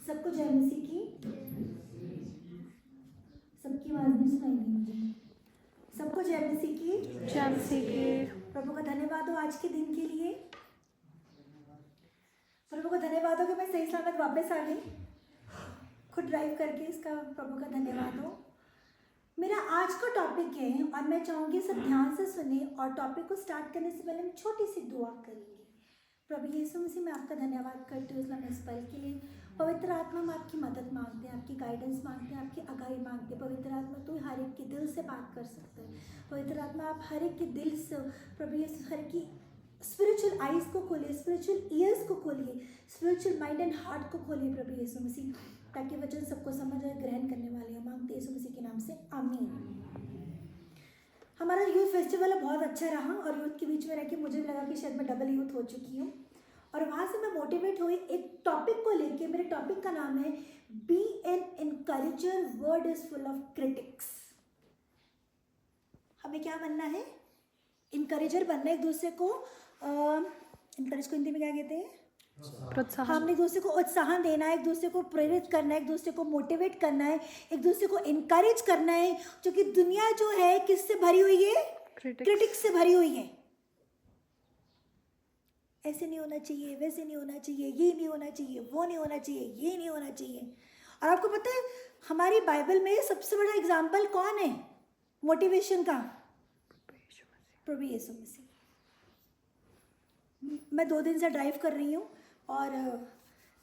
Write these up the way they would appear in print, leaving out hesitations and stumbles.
सबको जय मसीह की। सबकी आवाज नहीं सुनाई दी मुझे। सबको जय मसीह की। जय मसीह की। प्रभु का धन्यवाद हो आज के दिन के लिए। प्रभु का धन्यवाद हो कि मैं सही सलामत वापस आ गई खुद ड्राइव करके। इसका प्रभु का धन्यवाद हो। मेरा आज का टॉपिक है और मैं चाहूँगी सब ध्यान से सुने और टॉपिक को स्टार्ट करने से पहले हम छोटी सी दुआ करेंगे। प्रभु यीशु मसीह मैं आपका धन्यवाद करती हूँ इस पल के लिए। पवित्र आत्मा हम आपकी मदद मांगते हैं, आपकी गाइडेंस मांगते हैं, आपकी आगाही मांगते हैं। पवित्र आत्मा तू हर एक के दिल से बात कर सकता है। पवित्र आत्मा आप हर एक के दिल से प्रभु यीशु हर की स्पिरिचुअल आइज को खोलिए, स्पिरिचुअल ईयर्स को खोलिए, स्पिरिचुअल माइंड एंड हार्ट को खोलिए प्रभु यीशु मसीह, ताकि वचन सबको समझ और ग्रहण करने वाले हैं। मांगते यीशु मसीह के नाम से आमीन। हमारा यूथ फेस्टिवल बहुत अच्छा रहा और यूथ के बीच में रह के मुझे भी लगा कि शायद मैं डबल यूथ हो चुकी हूँ और वहाँ से मैं मोटिवेट हुई एक टॉपिक को लेके। मेरे टॉपिक का नाम है be an encourager, world is full of critics. हमें क्या बनना है? इनकरेजर बनना है। एक दूसरे को इनकरेज को हिंदी में क्या कहते हैं? प्रोत्साहन। हम एक दूसरे को उत्साहन देना है, एक दूसरे को प्रेरित करना है, एक दूसरे को मोटिवेट करना है, एक दूसरे को इनकरेज करना है। क्योंकि दुनिया जो है किससे भरी हुई है? क्रिटिक्स से भरी हुई है। ऐसे नहीं होना चाहिए, वैसे नहीं होना चाहिए, ये नहीं होना चाहिए, वो नहीं होना चाहिए, ये नहीं होना चाहिए। और आपको पता है हमारी बाइबल में सबसे बड़ा एग्जाम्पल कौन है मोटिवेशन का? प्रभु यीशु मसीह। मैं 2 दिन से ड्राइव कर रही हूँ और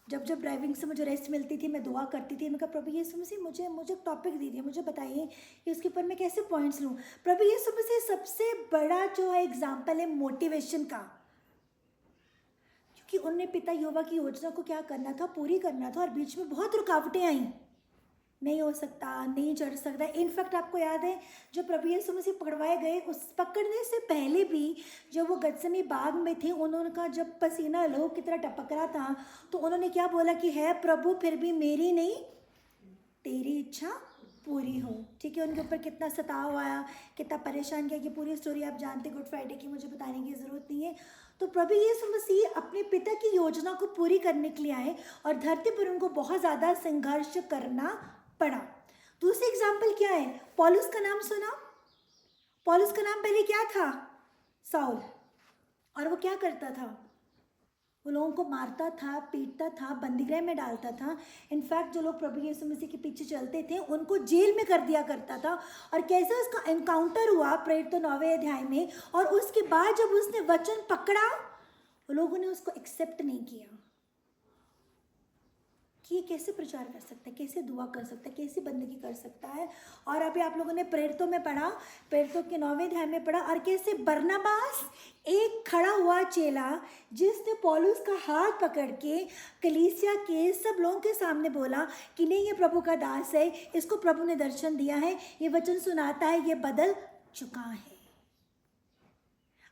जब जब ड्राइविंग से मुझे रेस्ट मिलती थी मैं दुआ करती थी। मैं कहा प्रभु यीशु मसीह मुझे टॉपिक दीजिए, मुझे बताइए कि उसके ऊपर मैं कैसे पॉइंट्स लूँ। प्रभु यीशु मसीह सबसे बड़ा जो है एग्जाम्पल है मोटिवेशन का, क्योंकि उनने पिता यहोवा की योजना को क्या करना था? पूरी करना था। और बीच में बहुत रुकावटें आई, नहीं हो सकता, नहीं चढ़ सकता। इनफैक्ट आपको याद है जो प्रभु यीशु मसीह पकड़वाए गए, उस पकड़ने से पहले भी जब वो गत्सेमनी बाग में थे, उन्होंने जब पसीना लहू की तरह टपक रहा था तो उन्होंने क्या बोला कि है प्रभु फिर भी मेरी नहीं तेरी इच्छा पूरी हो। ठीक है, उनके ऊपर कितना सताव आया, कितना परेशान किया, कि पूरी स्टोरी आप जानते। गुड फ्राइडे की मुझे बताने की ज़रूरत नहीं है। तो प्रभु यीशु मसीह अपने पिता की योजना को पूरी करने के लिए आए और धरती पर उनको बहुत ज़्यादा संघर्ष करना पड़ा। दूसरी एग्जाम्पल क्या है? पौलुस का नाम सुना? पौलुस का नाम पहले क्या था? साउल। और वो क्या करता था? वो लोगों को मारता था, पीटता था, बंदीगृह में डालता था। इनफैक्ट जो लोग प्रभु यीशु मसीह के पीछे चलते थे उनको जेल में कर दिया करता था। और कैसे उसका एनकाउंटर हुआ प्रेरित 9वें अध्याय में, और उसके बाद जब उसने वचन पकड़ा लोगों ने उसको एक्सेप्ट नहीं किया कि ये कैसे प्रचार कर सकता है, कैसे दुआ कर सकता है, कैसे बंदगी कर सकता है। और अभी आप लोगों ने प्रेरितों में पढ़ा, प्रेरितों के 9वें अध्याय में पढ़ा, और कैसे बरनबास एक खड़ा हुआ चेला जिसने पौलुस का हाथ पकड़ के कलीसिया के सब लोगों के सामने बोला कि नहीं ये प्रभु का दास है, इसको प्रभु ने दर्शन दिया है, ये वचन सुनाता है, ये बदल चुका है।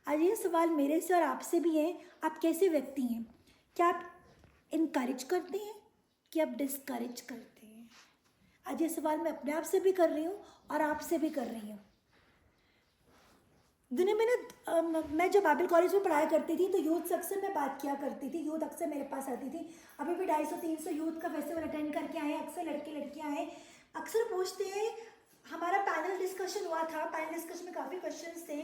आज ये सवाल मेरे से और आपसे भी है, आप कैसे व्यक्ति हैं? क्या आप इनकरेज करते हैं कि आप डिस्करेज करते हैं? आज ये सवाल मैं अपने आप से भी कर रही हूँ और आपसे भी कर रही हूँ। दुनिया में ना मैं जब बाइबल कॉलेज में पढ़ाया करती थी तो यूथ से अक्सर मैं बात किया करती थी। यूथ अक्सर मेरे पास आती थी। अभी भी 250-300 यूथ का फेस्टिवल अटेंड करके आए। अक्सर लड़के लड़कियाँ हैं, अक्सर पूछते हैं। हमारा पैनल डिस्कशन हुआ था, पैनल डिस्कशन में काफ़ी क्वेश्चंस थे,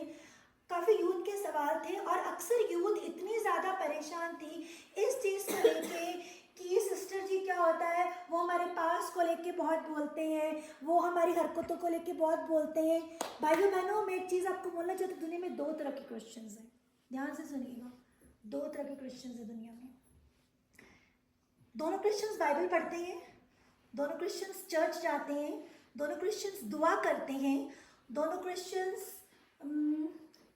काफ़ी यूथ के सवाल थे, और अक्सर यूथ इतनी ज़्यादा परेशान थी इस चीज़ को लेके कि सिस्टर जी क्या होता है, वो हमारे पास को लेके बहुत बोलते हैं, वो हमारी हरकतों को लेके बहुत बोलते हैं। भाइयों बहनों, मैं एक चीज़ आपको बोलना चाहती हूँ, दुनिया में 2 तरह के क्रिश्चियंस हैं। ध्यान से सुनिएगा, 2 तरह के क्रिश्चियंस हैं दुनिया में। दोनों क्रिश्चियंस बाइबल पढ़ते हैं, दोनों क्रिश्चियंस चर्च जाते हैं, दोनों क्रिश्चियंस दुआ करते हैं, दोनों क्रिश्चियंस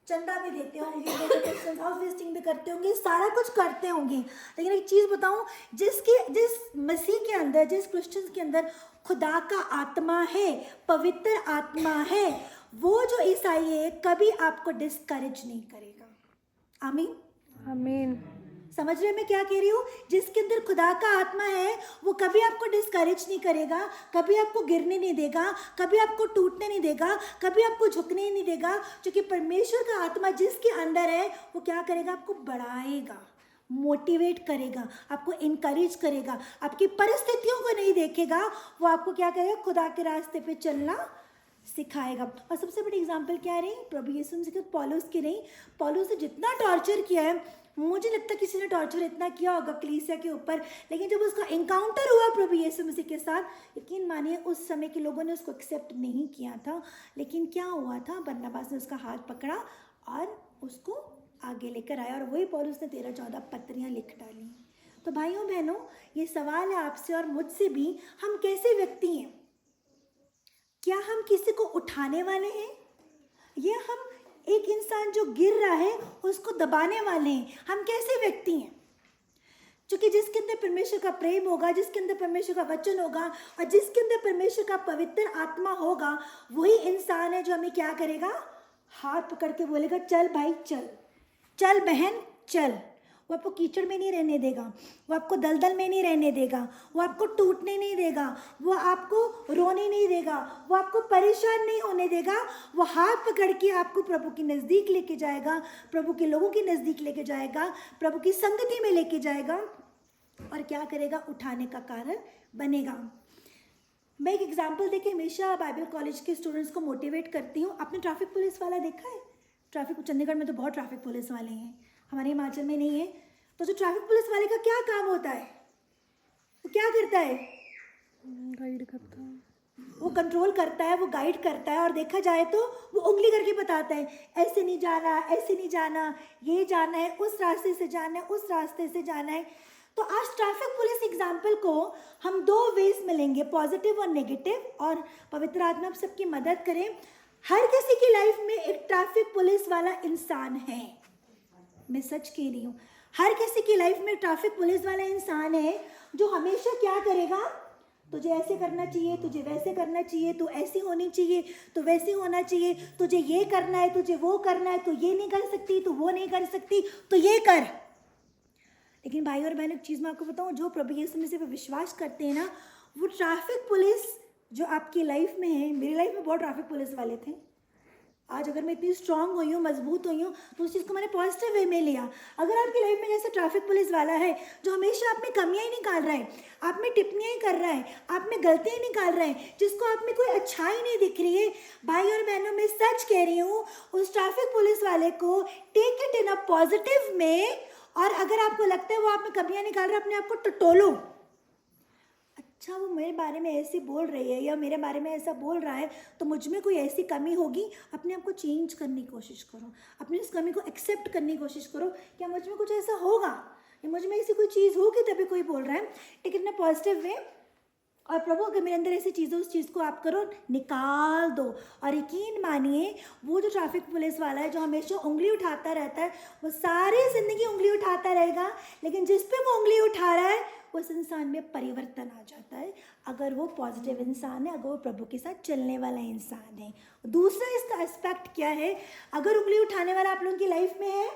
चंदा भी देते होंगे, हाउस विजिटिंग भी करते होंगे, सारा कुछ करते होंगे। लेकिन एक चीज़ बताऊं, जिस मसीह के अंदर, जिस क्रिश्चियन के अंदर खुदा का आत्मा है, पवित्र आत्मा है, वो जो ईसाई है कभी आपको डिस्करेज नहीं करेगा। आमीन आमीन। समझ रहे हैं मैं क्या कह रही हूँ? जिसके अंदर खुदा का आत्मा है वो कभी आपको डिस्करेज नहीं करेगा, कभी आपको गिरने नहीं देगा, कभी आपको टूटने नहीं देगा, कभी आपको झुकने नहीं देगा। क्योंकि परमेश्वर का आत्मा जिसके अंदर है वो क्या करेगा? आपको बढ़ाएगा, मोटिवेट करेगा, आपको इनकरेज करेगा, आपकी परिस्थितियों को नहीं देखेगा, वो आपको क्या करेगा, खुदा के रास्ते पे चलना सिखाएगा। और सबसे बड़ी एग्जांपल क्या रही, प्रभु यीशु मसीह पौलुस की रही। पौलुस ने जितना टॉर्चर किया है, मुझे लगता है किसी ने टॉर्चर इतना किया होगा कलीसिया के ऊपर, लेकिन जब उसका एनकाउंटर हुआ प्रभु यीशु मसीह के साथ, यकीन मानिए उस समय के लोगों ने उसको एक्सेप्ट नहीं किया था। लेकिन क्या हुआ था, बरनबास ने उसका हाथ पकड़ा और उसको आगे लेकर आया, और वही पौलुस ने 13-14 पत्रियाँ लिख डाली। तो भाइयों बहनों, ये सवाल है आपसे और मुझसे भी, हम कैसे व्यक्ति हैं? क्या हम किसी को उठाने वाले हैं, या हम एक इंसान जो गिर रहा है उसको दबाने वाले हैं? हम कैसे व्यक्ति हैं? क्योंकि जिसके अंदर परमेश्वर का प्रेम होगा, जिसके अंदर परमेश्वर का वचन होगा, और जिसके अंदर परमेश्वर का पवित्र आत्मा होगा, वही इंसान है जो हमें क्या करेगा, हाथ पकड़ के बोलेगा, चल भाई चल, चल बहन चल। वो आपको कीचड़ में नहीं रहने देगा, वो आपको दलदल में नहीं रहने देगा, वो आपको टूटने नहीं देगा, वो आपको रोने नहीं देगा, वो आपको परेशान नहीं होने देगा। वो हाथ पकड़ के आपको प्रभु के नज़दीक लेके जाएगा, प्रभु के लोगों के नज़दीक लेके जाएगा, प्रभु की संगति में लेके जाएगा, और क्या करेगा, उठाने का कारण बनेगा। मैं एक एग्जाम्पल देके हमेशा बाइबल कॉलेज के स्टूडेंट्स को मोटिवेट करती हूँ। आपने ट्रैफिक पुलिस वाला देखा है? ट्रैफिक, चंडीगढ़ में तो बहुत ट्रैफिक पुलिस वाले हैं, हमारे हिमाचल में नहीं है। तो जो ट्रैफिक पुलिस वाले का क्या काम होता है, वो क्या करता है, गाइड करता है, वो कंट्रोल करता है, वो गाइड करता है, और देखा जाए तो वो उंगली करके बताता है, ऐसे नहीं जाना, ऐसे नहीं जाना, ये जाना है, उस रास्ते से जाना है, उस रास्ते से जाना है। तो आज ट्रैफिक पुलिस एग्जाम्पल को हम 2 वेज में लेंगे, पॉजिटिव और नेगेटिव, और पवित्र आत्मा आप सबकी मदद करें। हर किसी की लाइफ में एक ट्रैफिक पुलिस वाला इंसान है, मैं सच कह रही हूँ। हर किसी की लाइफ में ट्रैफिक पुलिस वाला इंसान है जो हमेशा क्या करेगा, तुझे ऐसे करना चाहिए, तुझे वैसे करना चाहिए, तू ऐसी होनी चाहिए, तो वैसे होना चाहिए, तुझे ये करना है, तुझे वो करना है, तू ये नहीं कर सकती, तू वो नहीं कर सकती, तो ये कर। लेकिन भाई और बहन, एक चीज़ मैं आपको बताऊँ, जो प्रभु यीशु मसीह पे विश्वास करते हैं ना, वो ट्रैफिक पुलिस जो आपकी लाइफ में है, मेरी लाइफ में बहुत ट्रैफिक पुलिस वाले थे। आज अगर मैं इतनी स्ट्रांग हुई हूँ, मजबूत हुई हूँ, तो उस चीज़ को मैंने पॉजिटिव वे में लिया। अगर आपकी लाइफ में जैसे ट्रैफिक पुलिस वाला है जो हमेशा आप में कमियाँ ही निकाल रहा है, आप में टिप्पणियाँ ही कर रहा है, आप में गलतियाँ ही निकाल रहा है, जिसको आप में कोई अच्छाई नहीं दिख रही है, भाई और बहनों, मैं सच कह रही हूँ, उस ट्रैफिक पुलिस वाले को take it in a positive में, और अगर आपको लगता है वो आप में कमियाँ निकाल रहा है, अपने आप को टटोलो। अच्छा, वो मेरे बारे में ऐसे बोल रही है या मेरे बारे में ऐसा बोल रहा है, तो मुझ में कोई ऐसी कमी होगी, अपने आप को चेंज करने की कोशिश करो, अपनी उस कमी को एक्सेप्ट करने की कोशिश करो, क्या मुझ में कुछ ऐसा होगा, या मुझ में ऐसी कोई चीज़ होगी तभी कोई बोल रहा है। Take it in a positive way, और प्रभु अगर मेरे अंदर ऐसी चीज़ हो, उस चीज़ को आप करो, निकाल दो। और यकीन मानिए, वो जो ट्रैफिक पुलिस वाला है जो हमेशा उंगली उठाता रहता है, वो सारी ज़िंदगी उंगली उठाता रहेगा, लेकिन जिस पे वो उंगली उठा रहा है उस इंसान में परिवर्तन आ जाता है, अगर वो पॉजिटिव इंसान है, अगर वो प्रभु के साथ चलने वाला इंसान है। दूसरा इसका एस्पेक्ट क्या है, अगर उंगली उठाने वाला आप लोगों की लाइफ में है,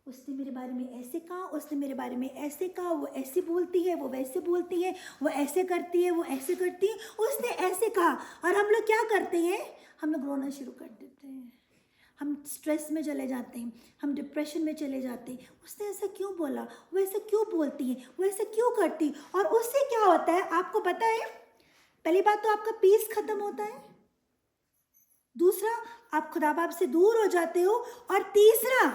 उसने मेरे बारे में ऐसे कहा, उसने मेरे बारे में ऐसे कहा, वो ऐसे बोलती है, वो वैसे बोलती है, वो ऐसे करती है, वो ऐसे करती है, उसने ऐसे कहा, और हम लोग क्या करते हैं, हम लोग रोना शुरू कर देते हैं, हम स्ट्रेस में चले जाते हैं, हम डिप्रेशन में चले जाते हैं। उसने ऐसा क्यों बोला, वो ऐसा क्यों बोलती है, वो ऐसा क्यों करती है, और उससे क्या होता है आपको पता है? पहली बात तो आपका पीस खत्म होता है, दूसरा आप खुदा बाप से दूर हो जाते हो, और तीसरा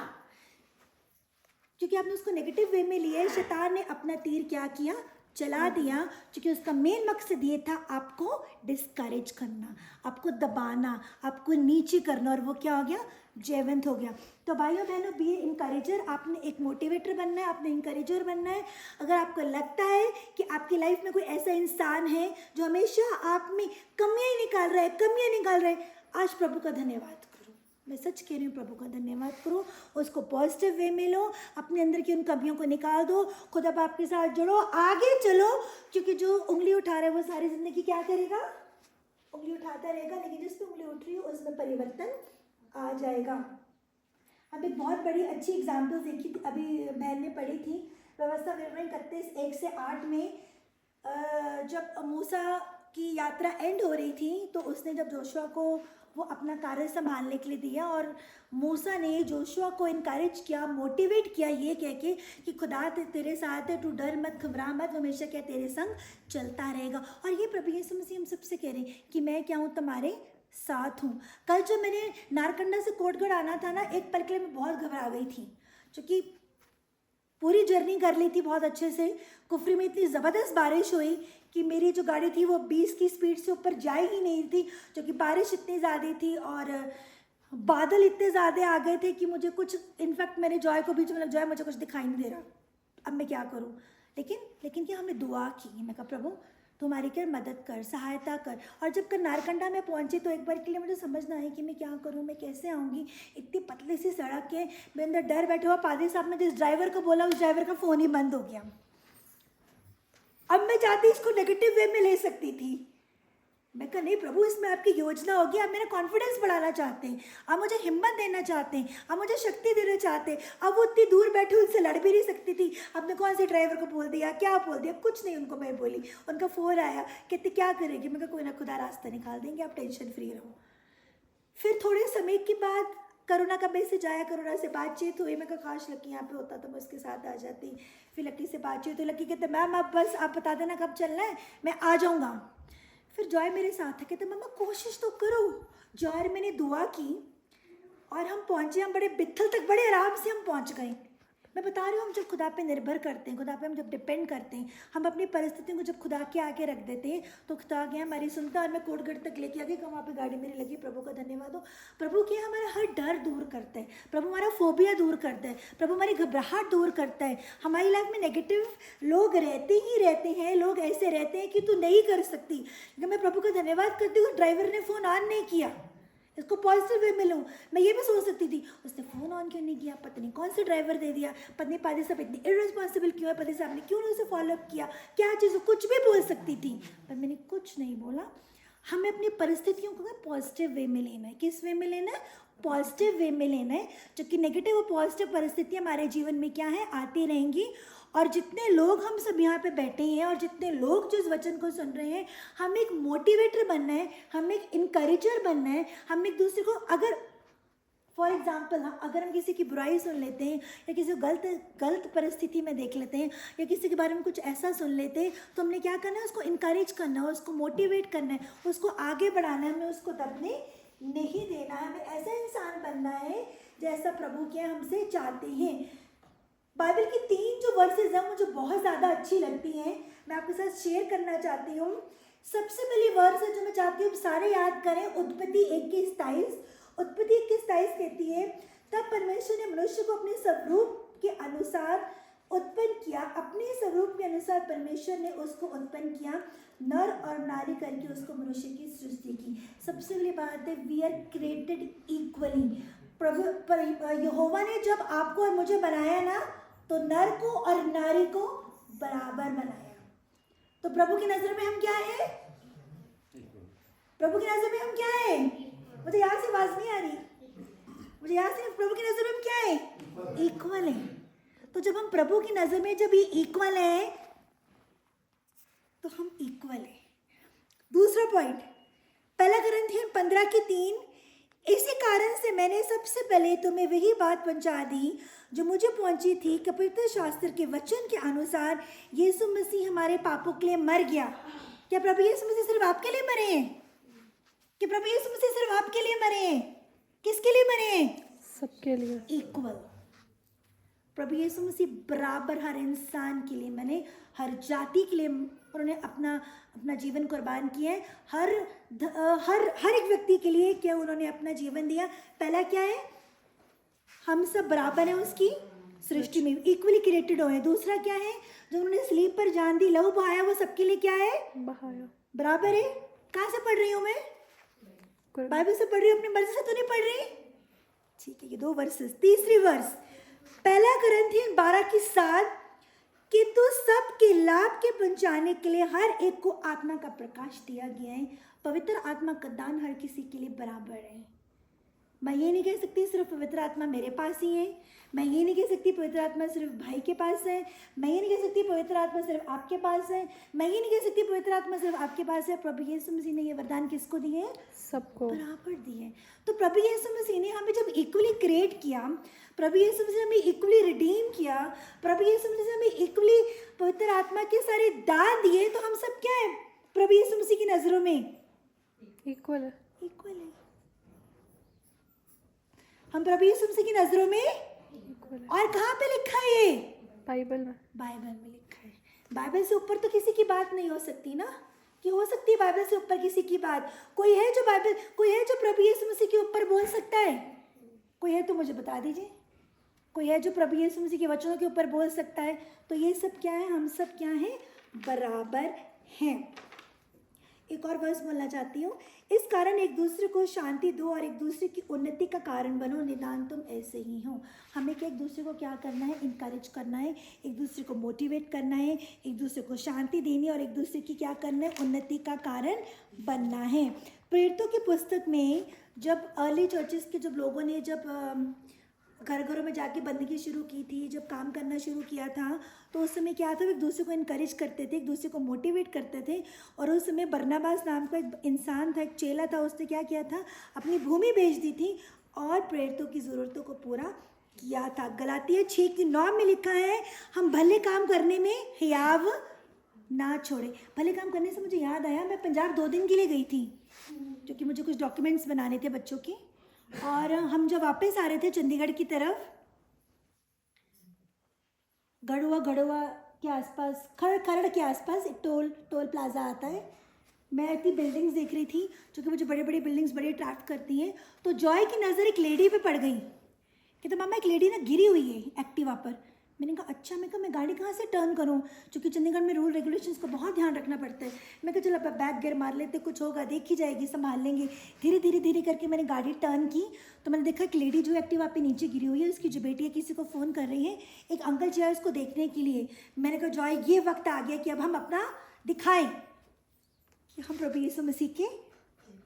क्योंकि आपने उसको नेगेटिव वे में लिया है, शैतान ने अपना तीर क्या किया, चला दिया, क्योंकि उसका मेन मकसद ये था आपको डिस्करेज करना, आपको दबाना, आपको नीचे करना, और वो क्या हो गया, जयवंत हो गया। तो भाइयों बहनों, बी इनकरेजर, आपने एक मोटिवेटर बनना है, आपने इनकरेजर बनना है। अगर आपको लगता है कि आपकी लाइफ में कोई ऐसा इंसान है जो हमेशा आप में कमियाँ ही निकाल रहा है, कमियाँ निकाल रहा है, आज प्रभु का धन्यवाद करो, मैं सच कह रही हूँ, प्रभु का धन्यवाद करो, उसको पॉजिटिव वे में लो, अपने अंदर की उन कमियों को निकाल दो, खुदा बाप के साथ जुड़ो, आगे चलो, क्योंकि जो उंगली उठा रहा है वो सारी जिंदगी क्या करेगा, उंगली उठाता रहेगा, लेकिन जिस पे उंगली उठ रही है उसमें परिवर्तन आ जाएगा। अब एक बहुत बड़ी अच्छी एग्जाम्पल देखी थी, अभी बहन ने पढ़ी थी, व्यवस्था विवरण 31:1-8 में जब मूसा की यात्रा एंड हो रही थी, तो उसने जब जोशुआ को वो अपना कार्य संभालने के लिए दिया। और मूसा ने जोशुआ को इनकरेज किया, मोटिवेट किया ये कह के कि खुदा तेरे साथ है, तू डर मत, घबरा मत, हमेशा क्या तेरे संग चलता रहेगा। और ये प्रभु यीशु मसीह हम सबसे कह रहे हैं कि मैं क्या हूँ, तुम्हारे साथ हूँ। कल जब मैंने नारकंडा से कोटगढ़ आना था ना, एक पल के लिए मैं बहुत घबरा गई थी, क्योंकि पूरी जर्नी कर ली थी बहुत अच्छे से। कुफरी में इतनी ज़बरदस्त बारिश हुई कि मेरी जो गाड़ी थी वो 20 की स्पीड से ऊपर जा ही नहीं थी, क्योंकि बारिश इतनी ज़्यादा थी और बादल इतने ज़्यादा आ गए थे कि मुझे कुछ, इनफैक्ट मैंने जॉय को बीच में लग, जॉय मुझे कुछ दिखाई नहीं दे रहा, अब मैं क्या करूँ। लेकिन क्या हमने दुआ की, मैं कहा प्रभु तुम्हारी क्या मदद कर, सहायता कर। और जब कर नारकंडा में पहुंची तो एक बार के लिए मुझे समझना है कि मैं क्या करूं, मैं कैसे आऊँगी। इतनी पतली सी सड़क है, मेरे अंदर डर बैठा हुआ। पादरी साहब ने जिस ड्राइवर को बोला उस ड्राइवर का फ़ोन ही बंद हो गया। अब मैं चाहती इसको नेगेटिव वे में ले सकती थी, मैं कहा नहीं प्रभु इसमें आपकी योजना होगी, आप मेरा कॉन्फिडेंस बढ़ाना चाहते हैं, आप मुझे हिम्मत देना चाहते हैं, आप मुझे शक्ति देना चाहते हैं। अब वो इतनी दूर बैठे उनसे लड़ भी नहीं सकती थी। अब मैं कौन से ड्राइवर को बोल दिया, क्या बोल दिया, कुछ नहीं उनको मैं बोली। उनका फ़ोन आया, कहते क्या करेगी, मैं कहा कोई ना खुदा रास्ता निकाल देंगे, आप टेंशन फ्री रहो। फिर थोड़े समय के बाद करुणा का मैसेज आया, करुणा से बातचीत हुई। मैं कहा काश लकी यहाँ पे होता तो मैं उसके साथ आ जाती। फिर लकी से बातचीत हुई, लकी कहते मैम आप बस आप बता देना कब चलना है, मैं आ जाऊँगा। फिर जॉय मेरे साथ है, कहते मम्मा कोशिश तो करो। जॉय मैंने दुआ की और हम पहुँचे, हम बड़े बित्थल तक बड़े आराम से हम पहुँच गए। मैं बता रही हूँ, हम जब खुदा पे निर्भर करते हैं, खुदा पे हम जब डिपेंड करते हैं, हम अपनी परिस्थितियों को जब खुदा के आगे रख देते हैं तो खुदा गया हमारी सुनता। और मैं कोटगढ़ तक लेके आ गई, वहाँ पे गाड़ी मेरी लगी। प्रभु का धन्यवाद हो। प्रभु क्या हमारा हर डर दूर करता है, प्रभु हमारा फोबिया दूर करता है, प्रभु हमारी घबराहट दूर करता है। हमारी लाइफ में नेगेटिव लोग रहते ही रहते हैं, लोग ऐसे रहते हैं कि तू नहीं कर सकती। लेकिन मैं प्रभु का धन्यवाद करती हूँ, ड्राइवर ने फ़ोन ऑन नहीं किया, इसको पॉजिटिव वे में लूँ। मैं ये भी सोच सकती थी उसने फ़ोन ऑन क्यों नहीं किया, पता नहीं कौन सा ड्राइवर दे दिया, पता नहीं पादी साहब इतनी इररिस्पॉन्सिबल क्यों है, पति साहब ने क्यों नहीं उसे फॉलोअप किया, क्या चीज़, कुछ भी बोल सकती थी पर मैंने कुछ नहीं बोला। हमें अपनी परिस्थितियों को पॉजिटिव वे में लेना है। किस वे में लेना है? पॉजिटिव वे में लेना है। जबकि नेगेटिव और पॉजिटिव परिस्थितियाँ हमारे जीवन में क्या है, आती रहेंगी। और जितने लोग हम सब यहाँ पे बैठे हैं और जितने लोग जो इस वचन को सुन रहे हैं, हमें एक मोटिवेटर बनना है, हमें एक इनकरेजर बनना है। हम एक दूसरे को, अगर फॉर एग्जाम्पल अगर हम किसी की बुराई सुन लेते हैं या किसी को गलत परिस्थिति में देख लेते हैं या किसी के बारे में कुछ ऐसा सुन लेते हैं, तो हमने क्या करना है, उसको इनकरेज करना है, उसको मोटिवेट करना है, उसको आगे बढ़ाना है, हमें उसको दबने नहीं देना है। हमें ऐसा इंसान बनना है जैसा प्रभु क्या हमसे चाहते हैं। बाइबल की 3 जो वर्सेस हैं मुझे बहुत ज़्यादा अच्छी लगती हैं, मैं आपके साथ शेयर करना चाहती हूँ। सबसे पहली वर्स है जो मैं चाहती हूँ सारे याद करें, उत्पत्ति 21:27। उत्पत्ति 21:27 कहती है, तब परमेश्वर ने मनुष्य को अपने स्वरूप के अनुसार उत्पन्न किया, अपने स्वरूप के अनुसार परमेश्वर ने उसको उत्पन्न किया, नर और नारी करके उसको मनुष्य की सृष्टि की। सबसे पहली बात है, वी आर क्रिएटेड इक्वली। प्रभु यहोवा ने जब आपको और मुझे बनाया ना, तो नर को और नारी को बराबर बनाया। तो प्रभु की नजर में हम क्या है? प्रभु की नजर में हम क्या है? मुझे यहाँ से आवाज नहीं आ रही, मुझे यहाँ से, प्रभु की नजर में हम क्या है? इक्वल है। तो जब हम प्रभु की नजर में जब ये इक्वल है तो हम इक्वल है। दूसरा पॉइंट, 1 कुरिन्थियन 15:3, इसी कारण से मैंने सबसे पहले तुम्हें वही बात पहुंचा दी जो मुझे पहुंची थी कि पवित्र शास्त्र के वचन के अनुसार यीशु मसीह हमारे पापों के लिए मर गया। क्या प्रभु यीशु मसीह सिर्फ आपके लिए मरे हैं? कि प्रभु यीशु मसीह सिर्फ आपके लिए मरे हैं? किसके लिए मरे हैं? सबके लिए। इक्वल। प्रभु यीशु मसीह बराबर हर इंसान के लिए, मैंने हर जाति के लिए उन्होंने अपना जीवन कुर्बान किया है। हर एक व्यक्ति के लिए क्या उन्होंने अपना जीवन दिया। पहला क्या है, हम सब बराबर हैं उसकी सृष्टि में, इक्वली क्रिएटेड हुए हैं। दूसरा क्या है, जो उन्होंने स्लीप पर जान दी, लहू बहाया, वो सबके लिए क्या है? बहाया। बराबर है। कहाँ से पढ़ रही हूँ मैं? बाइबल से पढ़ रही हूँ, अपनी मर्जी से तो नहीं पढ़ रही। ठीक है, ये 2 वर्सेस। तीसरी वर्स 1 कुरिन्थियन 12:7, किंतु सबके लाभ के पहुंचाने के लिए हर एक को आत्मा का प्रकाश दिया गया है। पवित्र आत्मा का दान हर किसी के लिए बराबर है। मैं ये नहीं कह सकती सिर्फ पवित्र आत्मा मेरे पास ही है, मैं ये नहीं कह सकती पवित्र आत्मा सिर्फ भाई के पास है, मैं ये नहीं कह सकती पवित्र आत्मा सिर्फ आपके पास है, मैं ये नहीं कह सकती पवित्र आत्मा सिर्फ आपके पास है। प्रभु यीशु मसीह ने ये वरदान किसको दिए हैं? सबको। बराबर दिए। तो प्रभु यीशु मसीह ने हमें जब इक्वली क्रिएट किया, प्रभु यीशु मसीह ने हमें इक्वली रिडीम किया, प्रभु यीशु मसीह ने हमें इक्वली पवित्र आत्मा के सारे दान दिए, तो हम सब क्या है प्रभु यीशु मसीह की नज़रों में? इक्वल है। इक्वल है। हम प्रभु यीशु मसीह की नज़रों में इक्वल है। और कहाँ पे लिखा है ये? बाइबल में। बाइबल में लिखा है। बाइबल से ऊपर तो किसी की बात नहीं हो सकती ना, कि हो सकती है बाइबल से ऊपर किसी की बात? कोई है जो प्रभु यीशु मसीह के ऊपर बोल सकता है? कोई है तो मुझे बता दीजिए। कोई है जो प्रभु यीशु मसीह के वचनों के ऊपर बोल सकता है? तो ये सब क्या है? हम सब क्या हैं? बराबर हैं। एक और वर्स बोलना चाहती हूँ, इस कारण एक दूसरे को शांति दो और एक दूसरे की उन्नति का कारण बनो, निदान तुम ऐसे ही हो। हमें क्या एक दूसरे को क्या करना है? इनकरेज करना है, एक दूसरे को मोटिवेट करना है, एक दूसरे को शांति देनी और एक दूसरे की क्या करना है? उन्नति का कारण बनना है। प्रेरितों की पुस्तक में जब अर्ली चर्चेस के जब लोगों ने जब घर घरों में जाके बंदगी शुरू की थी, जब काम करना शुरू किया था, तो उस समय क्या था? वो एक दूसरे को इनकरेज करते थे, एक दूसरे को मोटिवेट करते थे। और उस समय बरनबास नाम का एक इंसान था, एक चेला था, उसने क्या किया था? अपनी भूमि बेच दी थी और प्रेरितों की ज़रूरतों को पूरा किया था। गलातिया 6:9 में लिखा है, हम भले काम करने में हियाव ना छोड़े। भले काम करने से मुझे याद आया, मैं पंजाब 2 दिन के लिए गई थी, क्योंकि मुझे कुछ डॉक्यूमेंट्स बनाने थे बच्चों के। और हम जब वापस आ रहे थे चंडीगढ़ की तरफ, गढ़वा के आसपास, खरड़ के आसपास एक टोल प्लाजा आता है। मैं इतनी बिल्डिंग्स देख रही थी, क्योंकि मुझे बड़ी बड़ी बिल्डिंग्स बड़ी अट्रैक्ट करती हैं। तो जॉय की नज़र एक लेडी पे पड़ गई कि तो मामा एक लेडी ना गिरी हुई है एक्टिवा पर। मैंने कहा अच्छा, मैं गाड़ी कहाँ से टर्न करूँ, क्योंकि चंडीगढ़ में रूल रेगुलेशंस का बहुत ध्यान रखना पड़ता है। मैं कहा चलो बैक गियर मार लेते, कुछ होगा, देखी जाएगी, संभाल लेंगे। धीरे करके मैंने गाड़ी टर्न की तो मैंने देखा कि लेडी जो एक्टिवा पे नीचे गिरी हुई है, उसकी जो बेटी है किसी को फ़ोन कर रही है, एक अंकल जी आए उसको देखने के लिए। मैंने कहा जॉय ये वक्त आ गया कि अब हम अपना दिखाएं कि हम प्रभु यीशु मसीह के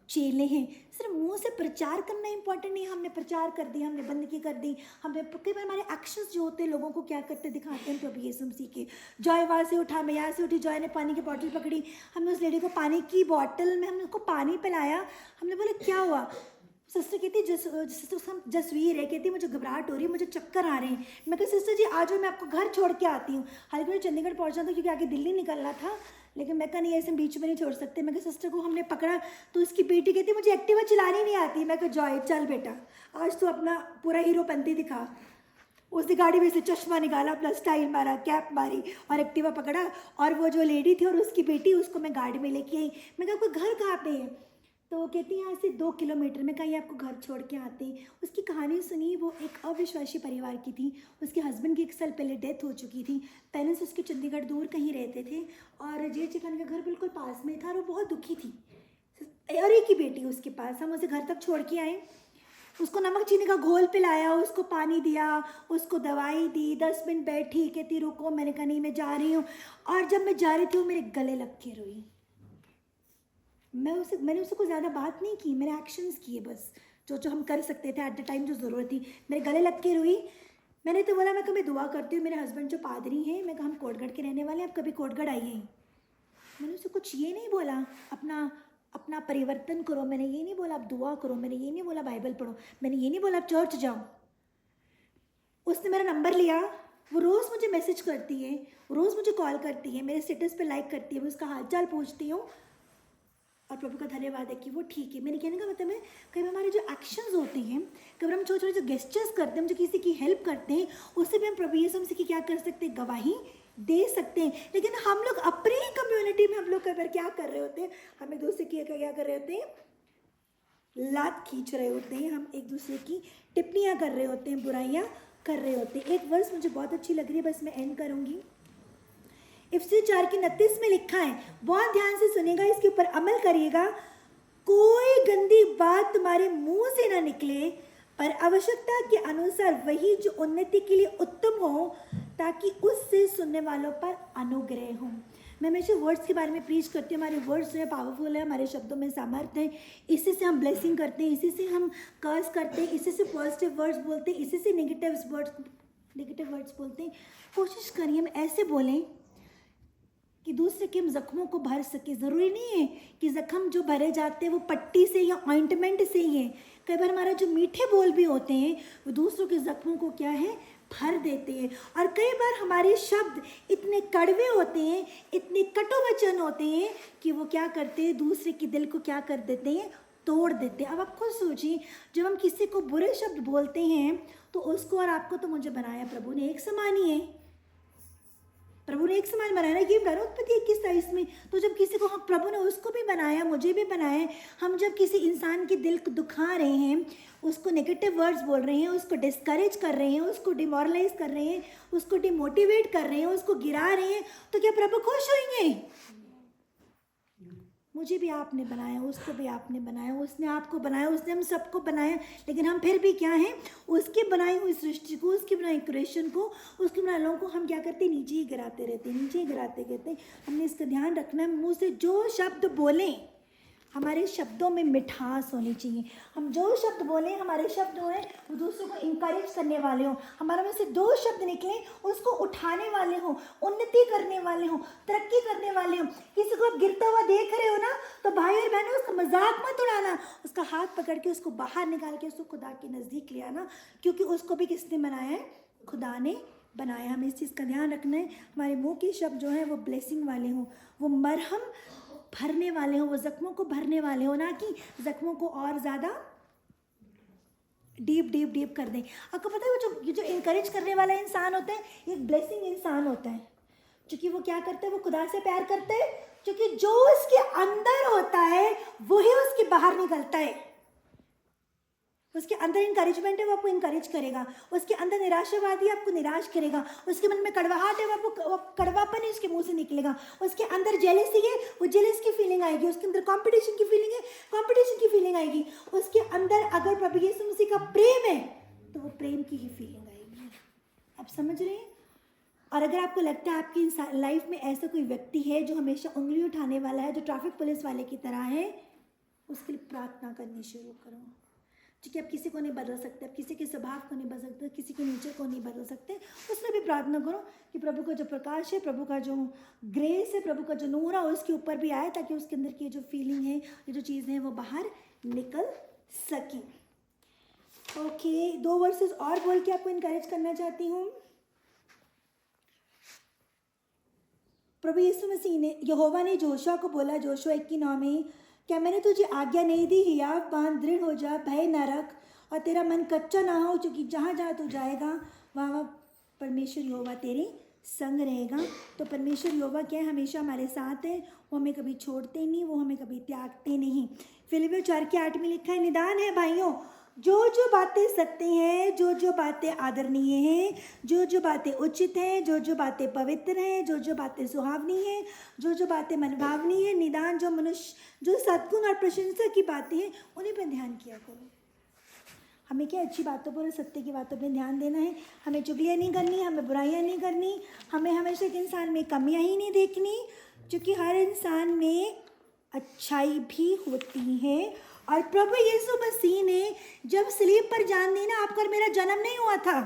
चेले हैं। सिर्फ मुंह से प्रचार करना इंपॉर्टेंट नहीं है। हमने प्रचार कर दिया, हमने बंदगी कर दी, हमने कई बार हमारे एक्शंस जो होते हैं लोगों को क्या करते दिखाते हैं प्रभु यीशु मसीह के। जॉय वहाँ से उठा, मैं यहाँ से उठी, जॉय ने पानी की बोतल पकड़ी, हमने उस लेडी को पानी की बोतल में हमने उसको पानी पिलाया। हमने बोला क्या हुआ? सिस्टर कहती जसवीर है, कहती मुझे घबराहट हो रही है, मुझे चक्कर आ रहे हैं। मैं कहा सिस्टर जी आज मैं आपको घर छोड़ के आती हूँ। हालांकि मुझे चंडीगढ़ पहुँचना था क्योंकि आगे दिल्ली निकलना था, लेकिन मैं कहा नहीं ऐसे बीच में नहीं छोड़ सकते। मैं कहा सिस्टर को हमने पकड़ा तो उसकी बेटी कहती मुझे एक्टिवा चलानी नहीं आती। मैं कहा जॉय चल बेटा, आज तो अपना पूरा हीरोपंती दिखा। उसने गाड़ी में से चश्मा निकाला, अपना स्टाइल मारा, कैप मारी और एक्टिवा पकड़ा। और वो जो लेडी थी और उसकी बेटी, उसको मैं गाड़ी में लेके आई। मैं कहा आपका घर कहाँ पे है? तो वो कहती यहाँ से 2 किलोमीटर में। कहीं आपको घर छोड़ के आते। उसकी कहानी सुनी। वो एक अविश्वासी परिवार की थी, उसके हस्बैंड की 1 साल पहले डेथ हो चुकी थी। पेरेंट्स उसके चंडीगढ़ दूर कहीं रहते थे और जे चिकन का घर बिल्कुल पास में था और वो बहुत दुखी थी। और एक ही बेटी उसके पास। हम उसे घर तक छोड़ के आए, उसको नमक चीनी का घोल पिलाया, उसको पानी दिया, उसको दवाई दी, 10 मिनट बैठी, कहती रुको। मैंने कहा नहीं मैं जा रही हूँ। और जब मैं जा रही थी वो मेरे गले लग के रोई। मैंने उससे कोई ज़्यादा बात नहीं की, मेरे एक्शंस किए बस, जो हम कर सकते थे एट द टाइम, जो ज़रूरत थी। मेरे गले लग के रोई। मैंने तो बोला मैं कभी दुआ करती हूँ, मेरे हस्बैंड जो पादरी हैं, मैं कहा हम कोटगढ़ के रहने वाले हैं, आप कभी कोटगढ़ आइए। मैंने उससे कुछ ये नहीं बोला अपना परिवर्तन करो, मैंने ये नहीं बोला आप दुआ करो, मैंने ये नहीं बोला बाइबल पढ़ो, मैंने ये नहीं बोला आप चर्च जाओ। उसने मेरा नंबर लिया, वो रोज़ मुझे मैसेज करती है, रोज़ मुझे कॉल करती है, मेरे स्टेटस पे लाइक करती है, मैं उसका हालचाल पूछती हूँ। और प्रभु का धन्यवाद है कि वो ठीक है। मैंने कहने का मतलब है कई हमारे जो एक्शंस होते हैं, कई हम छोटे छोटे जो गेस्चर्स करते हैं, हम जो किसी की हेल्प करते हैं, उससे भी हम प्रभु यीशु मसीह की क्या कर सकते हैं? गवाही दे सकते हैं। लेकिन हम लोग अपनी ही कम्युनिटी में हम लोग कई बार क्या कर रहे होते हैं? हम एक दूसरे की क्या कर रहे होते हैं? लात खींच रहे होते हैं, हम एक दूसरे की टिप्पणियाँ कर रहे होते हैं, बुराइयाँ कर रहे होते हैं। एक वर्स मुझे बहुत अच्छी लग रही है, बस मैं एंड करूँगी। इफिसियों 4:29 में लिखा है, बहुत ध्यान से सुनेगा, इसके ऊपर अमल करिएगा, कोई गंदी बात तुम्हारे मुंह से ना निकले, पर आवश्यकता के अनुसार वही जो उन्नति के लिए उत्तम हो, ताकि उससे सुनने वालों पर अनुग्रह हो। मैं हमेशा वर्ड्स के बारे में प्रीच करती हूँ। हमारे वर्ड्स जो है पावरफुल है, हमारे शब्दों में सामर्थ्य है। इसी से हम ब्लेसिंग करते हैं, इसी से हम कर्स करते हैं, इसी से पॉजिटिव वर्ड्स बोलते हैं, इसी से नेगेटिव वर्ड्स बोलते हैं। कोशिश करिए हम ऐसे बोलें कि दूसरे के हम ज़ख्मों को भर सके। ज़रूरी नहीं है कि ज़ख्म जो भरे जाते हैं वो पट्टी से या ऑइंटमेंट से ही है। कई बार हमारा जो मीठे बोल भी होते हैं वो दूसरों के ज़ख्मों को क्या है, भर देते हैं। और कई बार हमारे शब्द इतने कड़वे होते हैं, इतने कटुवचन होते हैं कि वो क्या करते हैं, दूसरे के दिल को क्या कर देते हैं, तोड़ देते हैं। अब आप खुद सोचिए, जब हम किसी को बुरे शब्द बोलते हैं तो उसको और आपको तो मुझे बनाया प्रभु ने एक समान ही है। प्रभु ने एक समान बनाया ना, ये बताना उत्पत्ति 21:23 में। तो जब किसी को हम प्रभु ने उसको भी बनाया, मुझे भी बनाया, हम जब किसी इंसान के दिल को दुखा रहे हैं, उसको नेगेटिव वर्ड्स बोल रहे हैं, उसको डिस्करेज कर रहे हैं, उसको डिमोरलाइज कर रहे हैं, उसको डिमोटिवेट कर रहे हैं, उसको गिरा रहे हैं, तो क्या प्रभु खुश होंगे? मुझे भी आपने बनाया, उसको भी आपने बनाया, उसने आपको बनाया, उसने हम सबको बनाया, लेकिन हम फिर भी क्या हैं, उसकी बनाई हुई सृष्टि को, उसकी बनाई क्रिएशन को, उसके बनाए लोगों को हम क्या करते हैं, नीचे ही गिराते रहते हैं, नीचे ही गिराते रहते हैं। हमने इसका ध्यान रखना है, मुँह से जो शब्द बोलें, हमारे शब्दों में मिठास होनी चाहिए। हम जो शब्द बोलें, हमारे शब्द जो हैं वो दूसरों को इंकरेज करने वाले हों। हमारे में से दो शब्द निकलें, उसको उठाने वाले हों, उन्नति करने वाले हों, तरक्की करने वाले हों। किसी को आप गिरता हुआ देख रहे हो ना, तो भाई और बहनों उसका मजाक मत उड़ाना, उसका हाथ पकड़ के उसको बाहर निकाल के उसको खुदा के नज़दीक ले आना, क्योंकि उसको भी किसने बनाया है, खुदा ने बनाया। हमें इस चीज़ का ध्यान रखना है, हमारे मुँह के शब्द जो हैं वो ब्लेसिंग वाले हों, वो मरहम भरने वाले हो, वो जख्मों को भरने वाले हो, ना कि जख्मों को और ज़्यादा डीप कर दें। आपको पता है वो जो इनकरेज करने वाला इंसान होता है, एक ब्लेसिंग इंसान होता है, क्योंकि वो क्या करता है, वो खुदा से प्यार करता है, क्योंकि जो उसके अंदर होता है वही उसके बाहर निकलता है। उसके अंदर इंकरेजमेंट है, वो आपको इंकरेज करेगा। उसके अंदर निराशावादी आपको निराश करेगा। उसके मन में कड़वाहट है, वो कड़वापन है उसके मुंह से निकलेगा। उसके अंदर जेलसी है, वो जेलस की फीलिंग आएगी। उसके अंदर कंपटीशन की फीलिंग है, कंपटीशन की फीलिंग आएगी। उसके अंदर अगर प्रभु यीशु मसीह का प्रेम है तो वो प्रेम की ही फीलिंग आएगी। आप समझ रहे हैं? और अगर आपको लगता है आपकी लाइफ में ऐसा कोई व्यक्ति है जो हमेशा उंगली उठाने वाला है, जो ट्रैफिक पुलिस वाले की तरह है, उसके लिए प्रार्थना करनी शुरू करो। क्योंकि आप किसी को नहीं बदल सकते, आप किसी के स्वभाव को नहीं बदल सकते, किसी के नेचर को नहीं बदल सकते। उसमें भी प्रार्थना करो कि प्रभु का जो प्रकाश है, प्रभु का जो ग्रेस है, प्रभु का जो नूर है उसके ऊपर भी आए, ताकि उसके अंदर की जो फीलिंग है, ये जो चीज़ें हैं वो बाहर निकल सकें। ओके, 2 वर्सेस और बोल के आपको इनकरेज करना चाहती हूँ। प्रभु यीशु मसीह ने, यहोवा ने जोशुआ को बोला, जोशुआ 1:9 में, क्या मैंने तुझे आज्ञा नहीं दी, हियाव बांध, दृढ़ हो जा, भय न रख और तेरा मन कच्चा ना हो, क्योंकि जहाँ जहाँ तू जाएगा वहाँ परमेश्वर यहोवा तेरे संग रहेगा। तो परमेश्वर यहोवा क्या है, हमेशा हमारे साथ है, वो हमें कभी छोड़ते नहीं, वो हमें कभी त्यागते नहीं। फिलिपियों 4:8 में लिखा है, निदान है भाइयों, जो जो बातें सत्य हैं, जो जो बातें आदरणीय हैं, जो जो बातें उचित हैं, जो जो बातें पवित्र हैं, जो जो बातें सुहावनी हैं, जो जो बातें मनभावनी हैं, निदान जो मनुष्य, जो सद्गुण और प्रशंसा की बातें हैं, उन्हीं पर ध्यान किया करो। हमें क्या, अच्छी बातों पर, सत्य की बातों पर ध्यान देना है। हमें चुगलियाँ नहीं करनी, हमें बुराइयाँ नहीं करनी, हमें हमेशा एक इंसान में कमियाँ ही नहीं देखनी, क्योंकि हर इंसान में अच्छाई भी होती है। और प्रभु यीशु मसीह ने जब सलीब पर जान दी ना, आपका और मेरा जन्म नहीं हुआ था,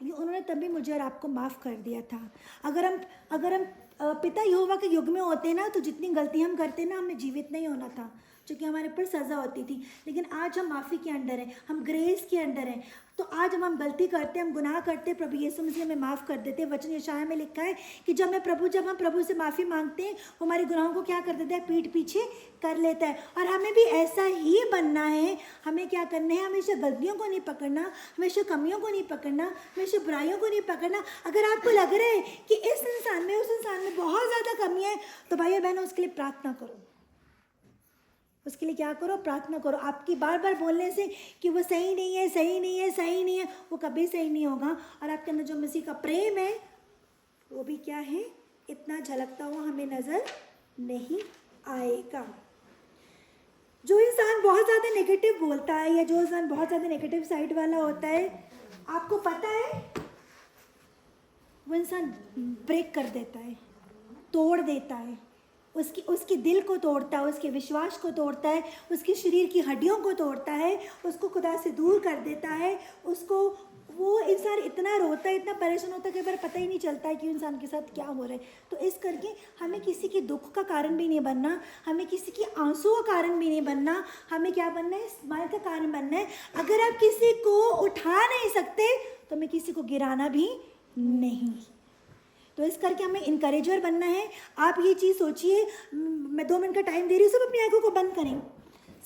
लेकिन उन्होंने तभी मुझे और आपको माफ़ कर दिया था। अगर हम पिता यहोवा के युग में होते ना, तो जितनी गलती हम करते ना, हमें जीवित नहीं होना था, क्योंकि हमारे ऊपर सज़ा होती थी। लेकिन आज हम माफ़ी के अंडर हैं, हम ग्रेस के अंडर हैं। तो आज हम गलती करते, हम गुनाह करते, प्रभु यीशु मसीह हमें माफ़ कर देते। वचन यशायाह में लिखा है कि जब हम प्रभु से माफ़ी मांगते हैं, वो हमारे गुनाहों को क्या कर देता है, पीठ पीछे कर लेता है। और हमें भी ऐसा ही बनना है। हमें क्या करना है, हमेशा गलतियों को नहीं पकड़ना, हमेशा कमियों को नहीं पकड़ना, हमेशा बुराइयों को नहीं पकड़ना। अगर आपको लग रहा है कि इस इंसान में, उस इंसान में बहुत ज़्यादा कमी है, तो भाई और बहनों उसके लिए प्रार्थना करो। उसके लिए क्या करो, प्रार्थना करो। आपकी बार बार बोलने से कि वो सही नहीं है, सही नहीं है, सही नहीं है, वो कभी सही नहीं होगा। और आपके अंदर जो मसीह का प्रेम है वो भी क्या है, इतना झलकता हुआ हमें नज़र नहीं आएगा। जो इंसान बहुत ज़्यादा नेगेटिव बोलता है, या जो इंसान बहुत ज़्यादा नेगेटिव साइड वाला होता है, आपको पता है वो इंसान ब्रेक कर देता है। तोड़ देता है, उसके दिल को तोड़ता है, उसके विश्वास को तोड़ता है, उसके शरीर की हड्डियों को तोड़ता है, उसको खुदा से दूर कर देता है। उसको वो इंसान इतना रोता है, इतना परेशान होता है, कई बार पता ही नहीं चलता है कि इंसान के साथ क्या हो रहा है। तो इस करके हमें किसी के दुख का कारण भी नहीं बनना, हमें किसी की आंसू का कारण भी नहीं बनना, हमें क्या बनना है, स्माइल का कारण बनना है। अगर आप किसी को उठा नहीं सकते तो हमें किसी को गिराना भी नहीं। तो इस करके हमें इनकरेजर बनना है। आप ये चीज़ सोचिए, मैं 2 मिनट का टाइम दे रही हूँ, सब अपनी आंखों को बंद करें,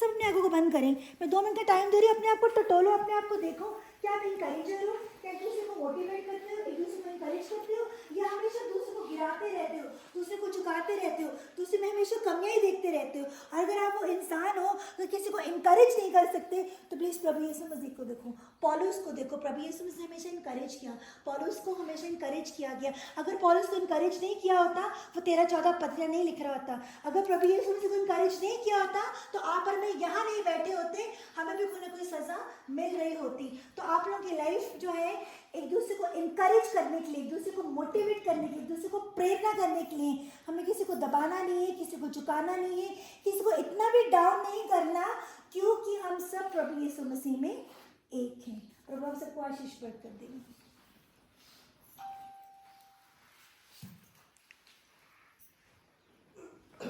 सब अपनी आंखों को बंद करें। मैं 2 मिनट का टाइम दे रही हूँ, अपने आप को टटोलो, अपने आप को देखो, क्या आप इनकरेजर हो, क्या एक दूसरे को मोटिवेट करते हो, एक दूसरे को इनकरेज करते हो, या हमेशा दूसरे को गिराते रहते हो, दूसरे को झुकाते रहते हो, दूसरे में हमेशा कमियां ही देखते रहते हो। और अगर आप वो इंसान हो तो किसी को इनकरेज नहीं कर सकते, तो प्लीज़ प्रभु यीशु मसीह को देखो, पौलुस को देखो। प्रभु यीशु मसीह ने हमेशा इनकरेज किया, पौलुस को हमेशा इनकरेज किया गया। अगर पौलुस को इनकरेज नहीं किया होता, वो 13-14 पत्रियाँ नहीं लिख रहा होता। अगर प्रभु यीशु मसीह को इनकरेज नहीं किया होता तो आप और मैं यहाँ नहीं बैठे होते, हमें भी कोई ना कोई सज़ा मिल रही होती। तो आप लोगों की लाइफ जो है, एक दूसरे को इनकरेज करने के लिए, एक दूसरे को मोटिवेट करने के लिए, एक दूसरे को प्रेरणा करने के लिए, हमें किसी को दबाना नहीं है, किसी को झुकाना नहीं है, किसी को इतना भी डाउन नहीं करना, क्योंकि हम सब प्रभु यीशु मसीह में एक हैं। प्रभु आप सबको आशीष प्रदान कर देंगे।